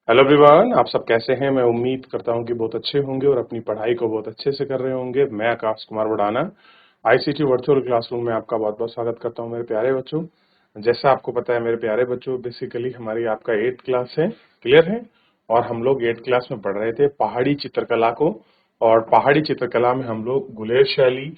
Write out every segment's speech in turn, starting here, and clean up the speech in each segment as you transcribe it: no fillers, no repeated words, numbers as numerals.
Hello everyone, आप सब कैसे हैं। मैं उम्मीद करता हूं कि बहुत अच्छे होंगे और अपनी पढ़ाई को बहुत अच्छे से कर रहे होंगे। मैं Akash Kumar वडाना ICT virtual classroom में आपका बहुत बहुत स्वागत करता हूं मेरे प्यारे बच्चों। जैसा आपको पता है मेरे प्यारे बच्चों, बेसिकली हमारी आपका 8th क्लास है, क्लियर है। और हम लोग 8th क्लास में पढ़ रहे थे पहाड़ी चित्रकला को। और पहाड़ी चित्रकला में हम लोग गुलेर शैली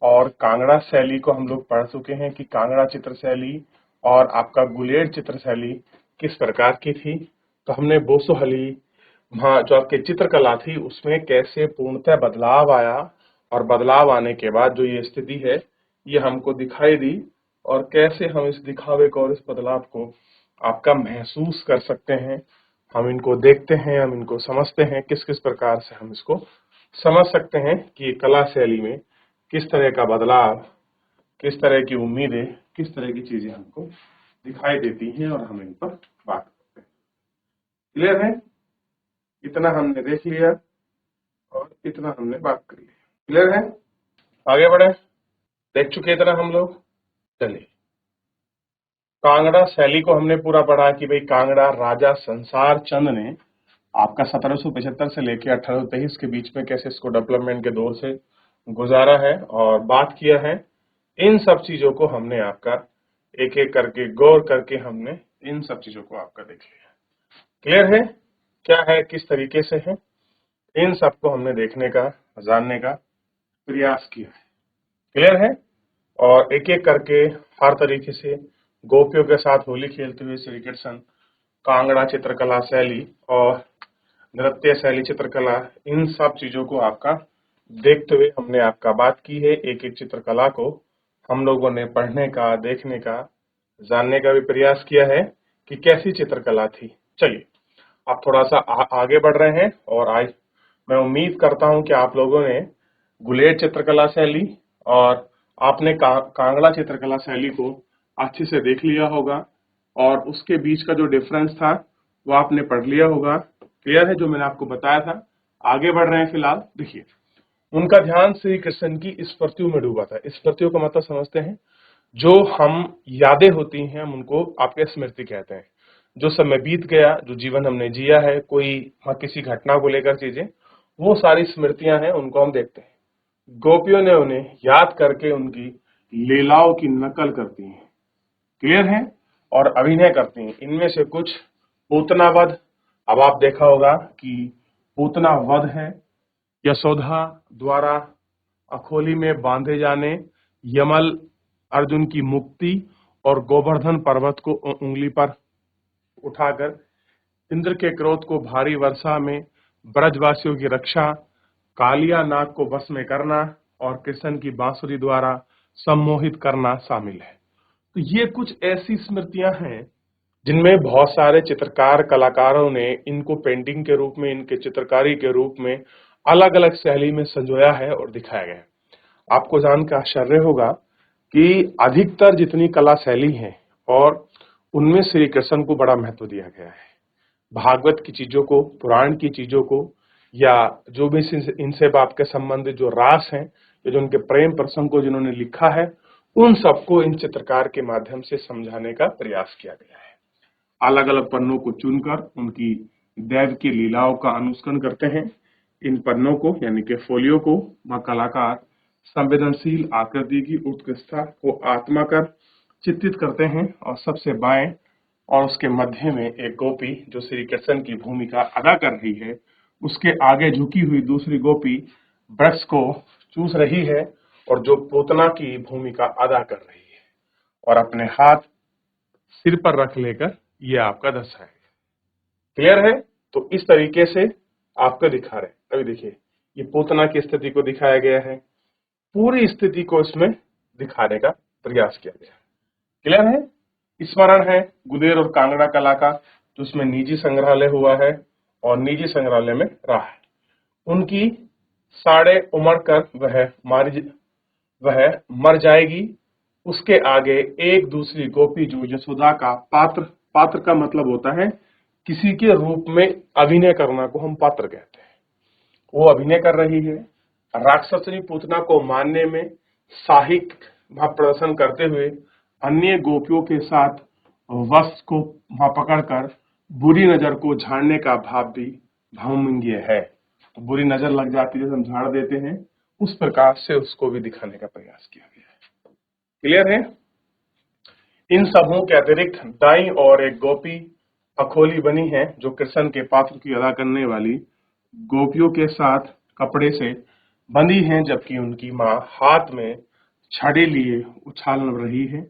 और कांगड़ा शैली को हम लोग पढ़ चुके हैं कि कांगड़ा चित्र शैली और आपका गुलेर चित्र शैली किस प्रकार की थी। तो हमने बोसोहली वहाँ जो आपकी चित्रकला थी उसमें कैसे पूर्णतः बदलाव आया, और बदलाव आने के बाद जो ये स्थिति है ये हमको दिखाई दी, और कैसे हम इस दिखावे को और इस बदलाव को आपका महसूस कर सकते हैं। हम इनको देखते हैं, हम इनको समझते हैं, किस किस प्रकार से हम इसको समझ सकते हैं कि ये कला शैली में किस तरह का बदलाव, किस तरह की उम्मीदें, किस तरह की चीजें हमको दिखाई देती हैं, और हम इन पर बात करते हैं। क्लियर है? इतना हमने देख लिया और इतना हमने बात कर लिया। क्लियर है? आगे बढ़े। देख चुके इतना हम लोग। चलिए, कांगड़ा शैली को हमने पूरा पढ़ा कि भाई कांगड़ा राजा संसार चंद ने आपका 1775 से लेके 1823 के बीच में कैसे इसको डेवलपमेंट के दौर से गुजारा है और बात किया है। इन सब चीजों को हमने आपका एक एक करके गौर करके हमने इन सब चीजों को आपका देख लिया। क्लियर है? क्या है, किस तरीके से है, इन सबको हमने देखने का, जानने का प्रयास किया है। क्लियर है? और एक एक करके हर तरीके से गोपियों के साथ होली खेलते हुए श्री कृष्ण, कांगड़ा चित्रकला शैली और नृत्य शैली चित्रकला, इन सब चीजों को आपका देखते हुए हमने आपका बात की है। एक एक चित्रकला को हम लोगों ने पढ़ने का, देखने का, जानने का भी प्रयास किया है कि कैसी चित्रकला थी। चलिए, आप थोड़ा सा आगे बढ़ रहे हैं, और आज मैं उम्मीद करता हूं कि आप लोगों ने गुलेर चित्रकला शैली और आपने कांगड़ा चित्रकला शैली को अच्छे से देख लिया होगा, और उसके बीच का जो डिफरेंस था वो आपने पढ़ लिया होगा। क्लियर है? जो मैंने आपको बताया था। आगे बढ़ रहे हैं। फिलहाल देखिए, उनका ध्यान श्री कृष्ण की स्मृतियों में डूबा था। स्मृतियों का मतलब समझते हैं? जो हम यादें होती हैं हम उनको आपके स्मृति कहते हैं। जो समय बीत गया, जो जीवन हमने जिया है, कोई किसी घटना को लेकर चीजें, वो सारी स्मृतियां हैं, उनको हम देखते हैं। गोपियों ने उन्हें याद करके उनकी लीलाओं की नकल करती हैं। क्लियर है? और अभिनय करती हैं। इनमें से कुछ पूतना वध, अब आप देखा होगा कि पूतना वध है यशोदा द्वारा अखोली में बांधे जाने, यमल अर्जुन की मुक्ति, और गोवर्धन पर्वत को उंगली पर उठाकर इंद्र के क्रोध को भारी वर्षा में ब्रजवासियों की रक्षा, कालिया नाग को वश में करना, और कृष्ण की बांसुरी द्वारा सम्मोहित करना शामिल है। तो ये कुछ ऐसी स्मृतियां हैं जिनमें बहुत सारे चित्रकार कलाकारों ने इनको पेंटिंग के रूप में, इनके चित्रकारी के रूप में अलग अलग शैली में संजोया है और दिखाया गया है। आपको जानकर आश्चर्य होगा कि अधिकतर जितनी कला शैली है और उनमें श्री कृष्ण को बड़ा महत्व दिया गया है। भागवत की चीजों को, पुराण की चीजों को, या जो भी इनसे आपके संबंधित जो रास हैं, जो उनके प्रेम प्रसंग को जिन्होंने लिखा है, उन सबको इन चित्रकार के माध्यम से समझाने का प्रयास किया गया है। अलग अलग पन्नों को चुनकर उनकी दैव की लीलाओं का अनुष्ठान करते हैं। इन पन्नों को यानी कि फोलियो को वह कलाकार संवेदनशील आकृति की उत्कृष्टता को आत्मा कर चित्रित करते हैं, और सबसे बाएं और उसके मध्य में एक गोपी जो श्री कृष्ण की भूमिका अदा कर रही है, उसके आगे झुकी हुई दूसरी गोपी वृक्ष को चूस रही है, और जो पूतना की भूमिका अदा कर रही है, और अपने हाथ सिर पर रख लेकर ये आपका दर्शाएगा। क्लियर है? तो इस तरीके से आपको दिखा रहे हैं। अभी देखिए, ये पूतना की स्थिति को दिखाया गया है, पूरी स्थिति को इसमें दिखाने का प्रयास किया गया है। क्लियर है? स्मरण है गुलेर और कांगड़ा कला का, जो उसमें निजी संग्रहालय हुआ है और निजी संग्रहालय में रहा है। उनकी साढ़े उमड़ कर वह मर जाएगी। उसके आगे एक दूसरी गोपी जो यशोदा का पात्र, पात्र का मतलब होता है किसी के रूप में अभिनय करना को हम पात्र कहते हैं, वो अभिनय कर रही है। राक्षसनी पूतना को मारने में साहिक भाव प्रदर्शन करते हुए अन्य गोपियों के साथ वश को वहां पकड़कर बुरी नजर को झाड़ने का भाव भी भावमंगीय है। तो बुरी नजर लग जाती है, जैसे हम झाड़ देते हैं, उस प्रकार से उसको भी दिखाने का प्रयास किया गया है। क्लियर है? इन सबों के अतिरिक्त दाईं ओर एक गोपी अखोली बनी है, जो कृष्ण के पात्र की अदा करने वाली गोपियों के साथ कपड़े से बंधी हैं, जबकि उनकी माँ हाथ में छड़ी लिए उछाल रही है।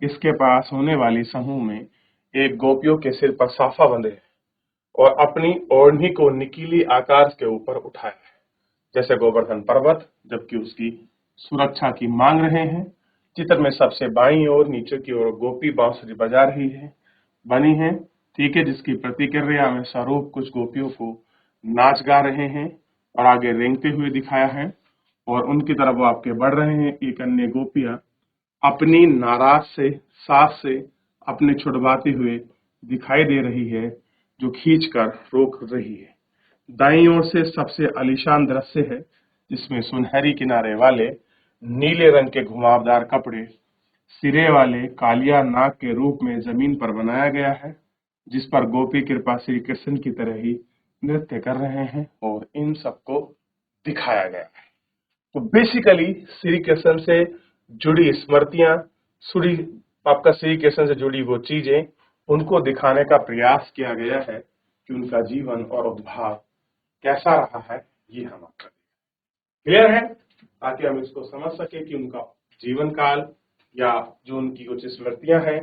इसके पास होने वाली समूह में एक गोपियों के सिर पर साफा बंधे है और अपनी ओढ़नी को निकीली आकाश के ऊपर उठाया है, जैसे गोवर्धन पर्वत, जबकि उसकी सुरक्षा की मांग रहे हैं। चित्र में सबसे बाईं ओर नीचे की ओर गोपी बांसुरी बजा रही है बनी है, ठीक है, जिसकी प्रतिक्रिया में स्वरूप कुछ गोपियों को नाच गा रहे हैं और आगे रेंगते हुए दिखाया है और उनकी तरफ वो आपके बढ़ रहे हैं। एक अन्य गोपियां अपनी नाराज से सास से अपने छुड़वाते हुए दिखाई दे रही है, जो खींचकर रोक रही है। दाईं ओर से सबसे आलीशान दृश्य है, जिसमें सुनहरी किनारे वाले नीले रंग के घुमावदार कपड़े सिरे वाले कालिया नाग के रूप में जमीन पर बनाया गया है, जिस पर गोपी कृपा श्री कृष्ण की तरह ही नृत्य कर रहे हैं और इन सबको दिखाया गया है। तो बेसिकली श्री कृष्ण से जुड़ी स्मृतियां, श्री आपका श्री कृष्ण से जुड़ी वो चीजें, उनको दिखाने का प्रयास किया गया है कि उनका जीवन और उद्भाव कैसा रहा है, ये हम आपका क्लियर है, ताकि हम इसको समझ सके कि उनका जीवन काल या जो उनकी कुछ स्मृतियां हैं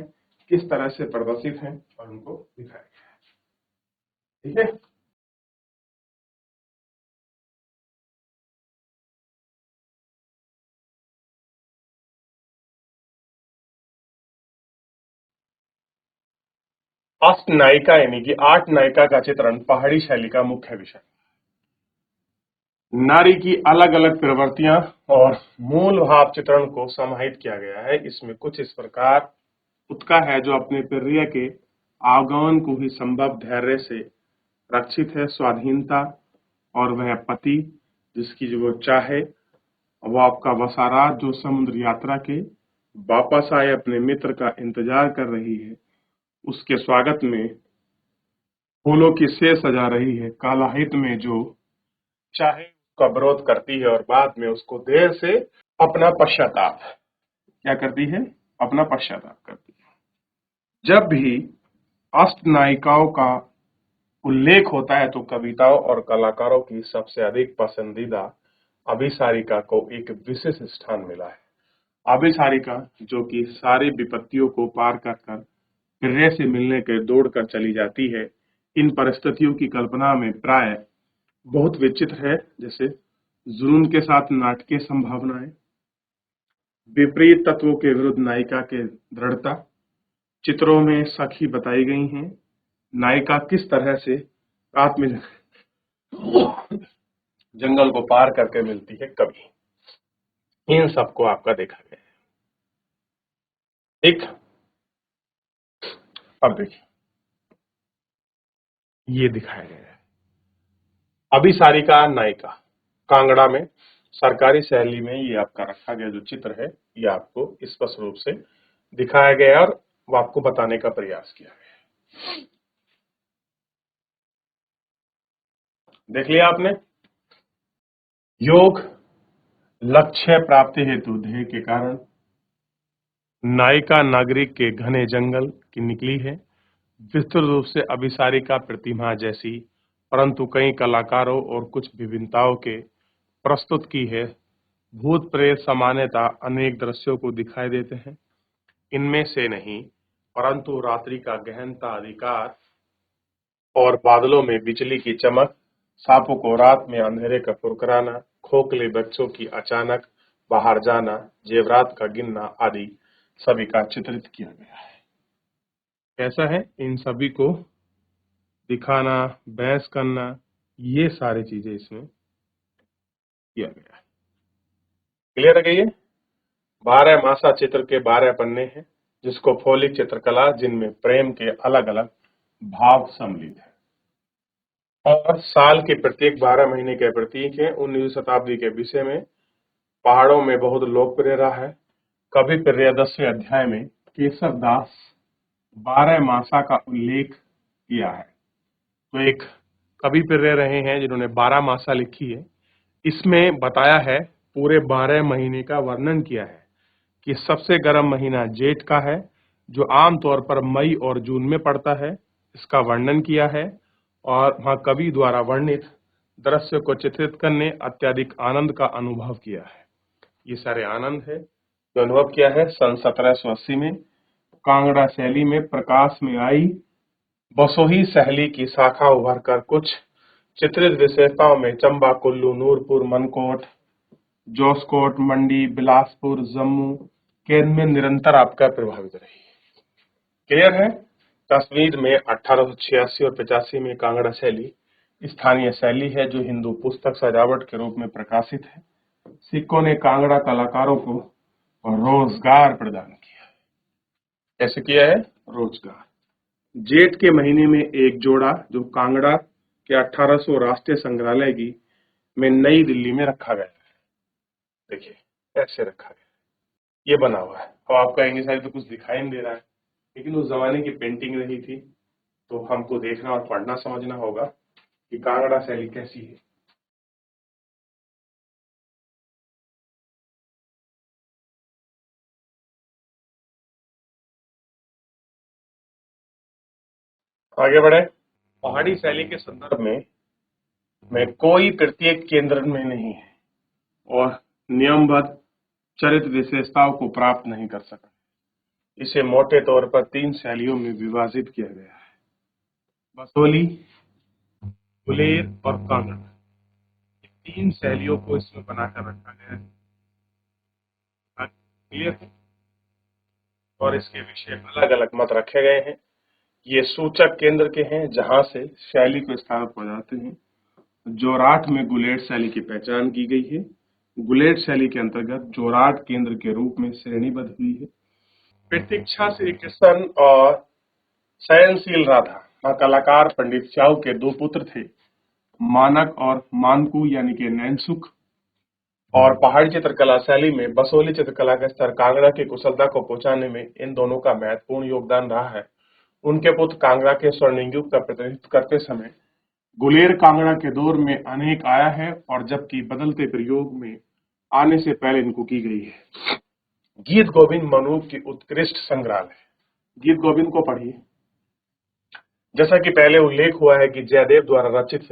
किस तरह से प्रदर्शित हैं और उनको दिखाया गया है। ठीक है, अष्ट नायिका यानी कि 8 नायिका का चित्रण पहाड़ी शैली का मुख्य विषय। नारी की अलग अलग प्रवृत्तियां और मूल भाव चित्रण को समाहित किया गया है। इसमें कुछ इस प्रकार उत्का है, जो अपने प्रिय के आगमन को ही संभव धैर्य से रक्षित है, स्वाधीनता, और वह पति जिसकी जो वो चाहे, वो आपका वसारात जो समुद्र यात्रा के वापस आए अपने मित्र का इंतजार कर रही है, उसके स्वागत में फूलों की से सजा रही है। कालाहित में जो चाहे उसका विरोध करती है और बाद में उसको देर से अपना पश्चाताप क्या करती है, अपना पश्चाताप करती है। जब भी अष्ट नायिकाओं का उल्लेख होता है तो कविताओं और कलाकारों की सबसे अधिक पसंदीदा अभिसारिका को एक विशेष स्थान मिला है। अभिसारिका जो कि सारी विपत्तियों को पार कर कर प्रिय से मिलने के दौड़ कर चली जाती है। इन परिस्थितियों की कल्पना में प्राय बहुत विचित्र है, जैसे जुनून के साथ नाटकीय संभावनाएं, विपरीत तत्वों के विरुद्ध नायिका के दृढ़ता, चित्रों में सखी बताई गई हैं, नायिका किस तरह से आत्म जंगल को पार करके मिलती है कभी, इन सबको आपका देखा गया है। ठीक, अब देखिए ये दिखाया गया है अभिसारिका नायिका कांगड़ा में सरकारी शैली में। ये आपका रखा गया जो चित्र है, ये आपको स्पष्ट रूप से दिखाया गया है और वो आपको बताने का प्रयास किया गया है। देख लिया आपने। योग लक्ष्य प्राप्ति हेतु ध्येय के कारण नायिका नागरिक के घने जंगल की निकली है। विस्तृत रूप से अभिसारिका प्रतिमा जैसी, परंतु कई कलाकारों और कुछ विभिन्नताओं के प्रस्तुत की है। भूत प्रेत सामान्यतः अनेक दृश्यों को दिखाई देते हैं, इनमें से नहीं, परंतु रात्रि का गहनता अधिकार और बादलों में बिजली की चमक, सांपों को रात में अंधेरे का फुरकराना, खोखले बच्चों की अचानक बाहर जाना, जेवरात का गिनना आदि सभी का चित्रित किया गया है। कैसा है, इन सभी को दिखाना, बहस करना, ये सारी चीजें इसमें किया गया है। क्लियर है? ये 12 मासा चित्र के 12 पन्ने हैं, जिसको फौलिक चित्रकला, जिनमें प्रेम के अलग अलग भाव सम्मिलित है और साल के प्रत्येक 12 महीने के प्रतीक है। 19वीं शताब्दी के विषय में पहाड़ों में बहुत लोकप्रिय रहा है। कवि प्रियदर्शी अध्याय में केशव दास 12 मासा का उल्लेख किया है। तो एक कवि पिर्रे रहे हैं जिन्होंने 12 मासा लिखी है। इसमें बताया है, पूरे 12 महीने का वर्णन किया है कि सबसे गर्म महीना जेठ का है, जो आमतौर पर मई और जून में पड़ता है। इसका वर्णन किया है और वहाँ कवि द्वारा वर्णित दृश्य को चित्रित करने अत्यधिक आनंद का अनुभव किया है। ये सारे आनंद है जो अनुभव किया है। सन 1780 में कांगड़ा शैली में प्रकाश में आई बसोही शैली की शाखा उभर कर कुछ चित्रित विशेषताओं में चंबा, कुल्लू, नूरपुर, मनकोट, जोसकोट, मंडी, बिलासपुर, जम्मू के में निरंतर आपका प्रभावित रही। क्लियर है? कश्मीर में 1886 और 85 में कांगड़ा शैली स्थानीय शैली है जो हिंदू पुस्तक सजावट के रूप में प्रकाशित है। सिखों ने कांगड़ा कलाकारों को रोजगार प्रदान किया है। कैसे किया है? रोजगार। जेठ के महीने में एक जोड़ा जो कांगड़ा के 1800 राष्ट्रीय संग्रहालय की में नई दिल्ली में रखा गया है। देखिए ऐसे रखा गया, ये बना हुआ है। और आपका इंग्लिश साइड तो कुछ दिखाई नहीं दे रहा है, लेकिन उस जमाने की पेंटिंग रही थी, तो हमको देखना और पढ़ना समझना होगा कि कांगड़ा शैली कैसी है। आगे बढ़े। पहाड़ी शैली के संदर्भ में कोई प्रत्येक केंद्र में नहीं है और नियमबद्ध चरित विशेषताओं को प्राप्त नहीं कर सका। इसे मोटे तौर पर 3 शैलियों में विभाजित किया गया है: बसोली, गुलेर और कांगड़ा। 3 शैलियों को इसमें बनाकर रखा गया है। क्लियर है? और इसके विषय अलग अलग मत रखे गए हैं। ये सूचक केंद्र के हैं जहां से शैली को स्थापित हो जाते हैं। जोराट में गुलेट शैली की पहचान की गई है। गुलेट शैली के अंतर्गत जोराट केंद्र के रूप में श्रेणीबद्ध हुई है। प्रतीक्षा श्री कृष्ण और शयनशील राधा कलाकार पंडित च्याऊ के 2 पुत्र थे, मानक और मानकू यानी कि नैनसुख। और पहाड़ी चित्रकला शैली में बसोली चित्रकला का स्तर कांगड़ा की कुशलता को पहुंचाने में इन दोनों का महत्वपूर्ण योगदान रहा है। उनके पुत्र कांगड़ा के स्वर्णिम युग का प्रतिनिधित्व करते समय गुलेर कांगड़ा के दौर में अनेक आया है, और जबकि बदलते प्रयोग में आने से पहले इनको की गई है। गीत गोविंद मनु की उत्कृष्ट संग्रहालय है। गीत गोविंद को पढ़िए। जैसा कि पहले उल्लेख हुआ है कि जयदेव द्वारा रचित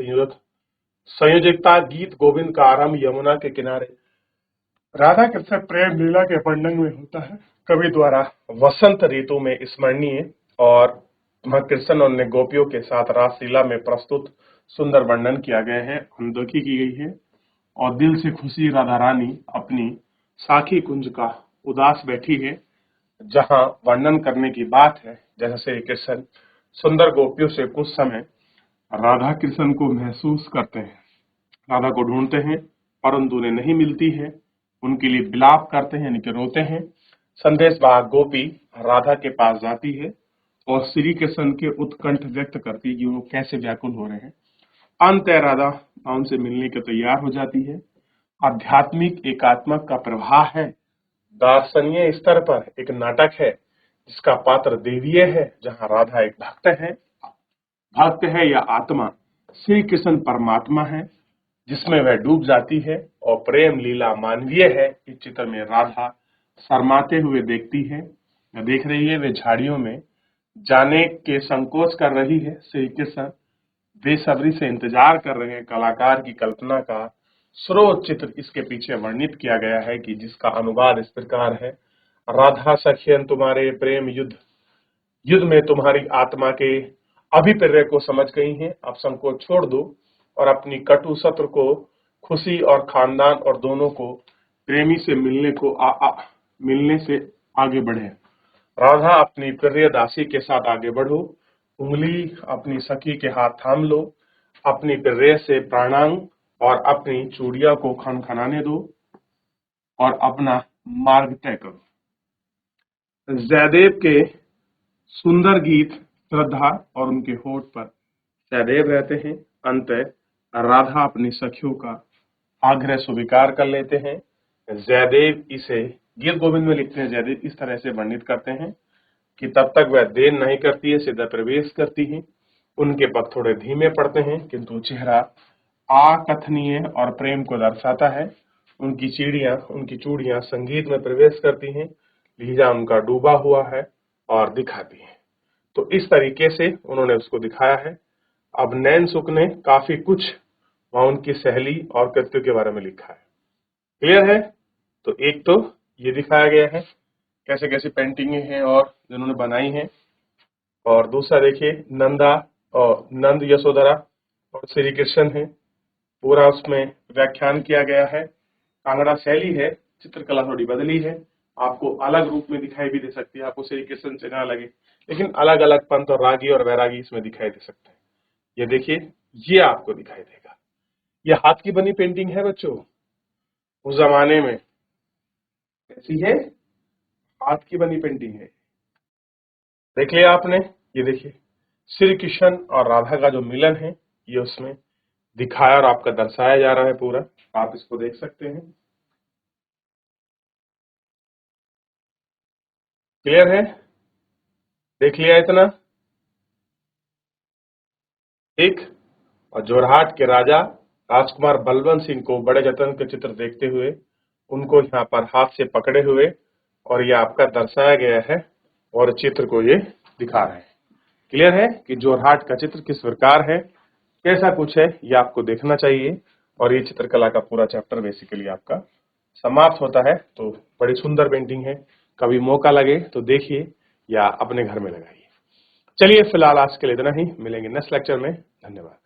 संयोजकता गीत गोविंद का आरंभ यमुना के किनारे राधा कृष्ण प्रेम लीला के वर्णन में होता है। कवि द्वारा वसंत ऋतु में स्मरणीय और कृष्ण और गोपियों के साथ रासलीला में प्रस्तुत सुंदर वर्णन किया गया है, अनदेखी की गई है। और दिल से खुशी राधा रानी अपनी साखी कुंज का उदास बैठी है, जहां वर्णन करने की बात है जैसे श्री कृष्ण सुंदर गोपियों से कुछ समय राधा कृष्ण को महसूस करते हैं, राधा को ढूंढते हैं परंतु उन्हें नहीं मिलती है, उनके लिए विलाप करते हैं यानी कि रोते हैं। संदेश वाहक गोपी राधा के पास जाती है और श्री कृष्ण के उत्कंठ व्यक्त करती है कि वो कैसे व्याकुल हो रहे हैं। अंत राधा उनसे मिलने के तैयार हो जाती है। आध्यात्मिक एकात्मक का प्रवाह है। दार्शनिक स्तर पर एक नाटक है जिसका पात्र देवीय है, जहां राधा एक भक्त है या आत्मा, श्री कृष्ण परमात्मा है जिसमें वह डूब जाती है, और प्रेम लीला मानवीय है। इस चित्र में राधा शर्माते हुए देख रही है, वे झाड़ियों में जाने के संकोच कर रही है। श्री कृष्ण बेसब्री से इंतजार कर रहे हैं। कलाकार की कल्पना का स्रोत चित्र इसके पीछे वर्णित किया गया है कि जिसका अनुवाद इस प्रकार है: राधा सखियन तुम्हारे प्रेम युद्ध में तुम्हारी आत्मा के अभिप्राय को समझ गई हैं। अब संकोच छोड़ दो और अपनी कटु सत्र को खुशी और खानदान और दोनों को प्रेमी से मिलने से आगे बढ़े। राधा अपनी प्रिय दासी के साथ आगे बढ़ो, उंगली अपनी सखी के हाथ थाम लो, अपनी प्रिय से प्रणाम और अपनी चूड़िया को खनखनाने दो और अपना मार्ग तय करो। जयदेव के सुंदर गीत श्रद्धा और उनके होठ पर सहदेव रहते हैं। अंत राधा अपनी सखियों का आग्रह स्वीकार कर लेते हैं। जयदेव इसे गीत गोविंद में लिखते हैं। जयदेव इस तरह से वर्णित करते हैं कि तब तक वह देर नहीं करती है, सीधा प्रवेश करती है। उनके पग थोड़े धीमे पड़ते हैं, किंतु चेहरा अकथनीय और प्रेम को दर्शाता है। उनकी चूड़ियां संगीत में प्रवेश करती हैं, लहजा उनका डूबा हुआ है और दिखाती है। तो इस तरीके से उन्होंने उसको दिखाया है। अब नैनसुख ने काफी कुछ वहां उनकी शैली और कृत्यों के बारे में लिखा है। क्लियर है? तो एक तो ये दिखाया गया है कैसे कैसे पेंटिंगें हैं और जिन्होंने बनाई हैं, और दूसरा देखिए नंदा और नंद यशोधरा और श्री कृष्ण है, पूरा उसमें व्याख्यान किया गया है। कांगड़ा शैली है, चित्रकला थोड़ी बदली है, आपको अलग रूप में दिखाई भी दे सकती है, आपको श्री कृष्ण से ना लगे, लेकिन अलग अलग पंथ और रागी और वैरागी इसमें दिखाई दे सकते हैं। ये देखिए, ये आपको दिखाई देगा। ये हाथ की बनी पेंटिंग है बच्चों, उस जमाने में कैसी है, हाथ की बनी पेंटिंग है। देख लिया आपने? ये देखिए श्री कृष्ण और राधा का जो मिलन है ये उसमें दिखाया और आपका दर्शाया जा रहा है पूरा, आप इसको देख सकते हैं। क्लियर है? देख लिया इतना? ठीक। और जोरहाट के राजा राजकुमार बलवंत सिंह को बड़े जतन के चित्र देखते हुए उनको यहाँ पर हाथ से पकड़े हुए और ये आपका दर्शाया गया है और चित्र को ये दिखा रहे हैं। क्लियर है कि जोरहाट का चित्र किस प्रकार है, कैसा कुछ है, ये आपको देखना चाहिए। और ये चित्रकला का पूरा चैप्टर बेसिकली आपका समाप्त होता है। तो बड़ी सुंदर पेंटिंग है, कभी मौका लगे तो देखिए या अपने घर में लगाइए। चलिए फिलहाल आज के लिए इतना ही, मिलेंगे नेक्स्ट लेक्चर में। धन्यवाद।